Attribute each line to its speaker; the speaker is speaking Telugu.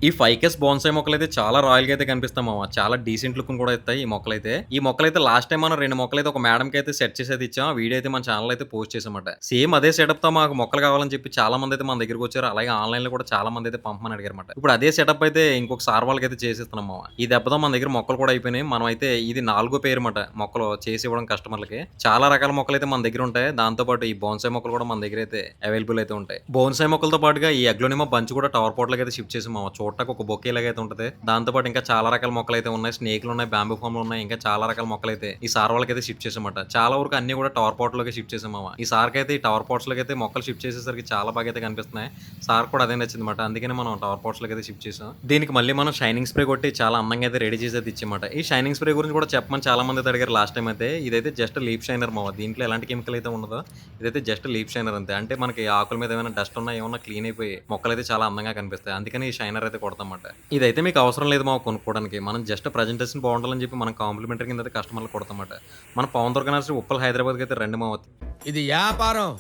Speaker 1: ఈ ఫైకస్ బోన్సాయి మొక్కలైతే చాలా రాయల్‌గా అయితే కనిపిస్తాయి మామ. చాలా డీసెంట్ లుక్‌ని కూడా ఇస్తాయి ఈ మొక్కలైతే. ఈ మొక్కలైతే లాస్ట్ టైమ్ మనం 2 మొక్కలైతే ఒక మేడంకైతే సెట్ చేసి ఇచ్చాం. ఆ వీడియో అయితే మన ఛానెల్‌లో అయితే పోస్ట్ చేశామన్నమాట. సేమ్ అదే సెటప్‌తో మాకు మొక్కలు కావాలని చెప్పి చాలా మందైతే మన దగ్గరికొచ్చారు. అలాగే ఆన్‌లైన్‌లో కూడా చాలా మందైతే పంపమని అడిగారన్నమాట. ఇప్పుడు అదే సెటప్ అయితే ఇంకొక సార్ వాళ్ళకైతే చేసిస్తున్నాం మామ. ఈ దెబ్బతో మన దగ్గర మొక్కలు కూడా అయిపోయినాయి. మనమైతే ఇది నాలుగో పేరు మాట మొక్కలు చేసి ఇవ్వడం కస్టమర్‌లకి. చాలా రకాల మొక్కలైతే మన దగ్గర ఉంటాయి. దాంతో పాటు ఈ బోన్సాయి మొక్కలు కూడా మన దగ్గర అయితే అవైలబుల్ అయితే ఉంటాయి. బోన్సాయి మొక్కలతో పాటుగా ఈ అగ్లోనిమా బంచ్ కూడా టవర్ పాట్‌లోకి అయితే షిఫ్ట్ చేసాం మామ. చూడటానికి ఒక బొకే లాగా అయితే ఉంటది. దాంతో పాటు ఇంకా చాలా రకాల మొక్కలైతే ఉన్నాయి. స్నేక్‌లున్నాయి, బాంబూ ఫామ్‌లున్నాయి. ఇంకా చాలా రకాల మొక్కలైతే ఈ సార్ వాళ్ళకైతే షిఫ్ట్ చేసామట. చాలా వరకు అన్నీ కూడా టవర్ పాట్‌లోకే షిఫ్ట్ చేసాం మామ. ఈ సార్‌కైతే ఈ టవర్ పాట్స్‌లోకి అయితే మొక్కలు షిఫ్ట్ చేసేసరికి చాలా బాగా అయితే కనిపిస్తున్నాయి. సార్ కూడా అదే నచ్చిందన్నమాట. అందుకనే మనం టవర్ పాట్స్‌లోకి అయితే షిఫ్ట్ చేసాం. దీనికి మళ్ళీ మనం షైనింగ్ స్ప్రే కొట్టి చాలా అందంగా అయితే రెడీ చేసి అయితే ఇచ్చామట. ఈ షైనింగ్ స్ప్రే గురించి కూడా చెప్పమని చాలా మంది అయితే అడిగారు లాస్ట్ టైమ్ అయితే. ఇదైతే జస్ట్ లీఫ్ షైనర్ మామ. దీంట్లో ఎలాంటి కెమికల్ అయితే ఉండదో. ఇదైతే జస్ట్ లీఫ్ షైనర్ అంతే. అంటే మనకి ఆకుల మీద ఏమైనా డస్ట్ ఉన్నా ఏమన్నా క్లీన్ అయిపోయి మొక్కలైతే చాలా అందంగా కనిపిస్తాయి. అందుకని ఈ షైనర్ అయితే కొడతామట. ఇదైతే మీకు అవసరం లేదు మామ కొనుక్కోవడానికి. మనం జస్ట్ ప్రజెంటేషన్ బావుండాలని చెప్పి మనం కాంప్లిమెంటరీ కింద అయితే కస్టమర్‌లకి కొడతామట. మన పవన్ దుర్గా నర్సరీ ఉప్పల్ హైదరాబాద్‌కి అయితే రండి మామ.
Speaker 2: ఇది యాపారం.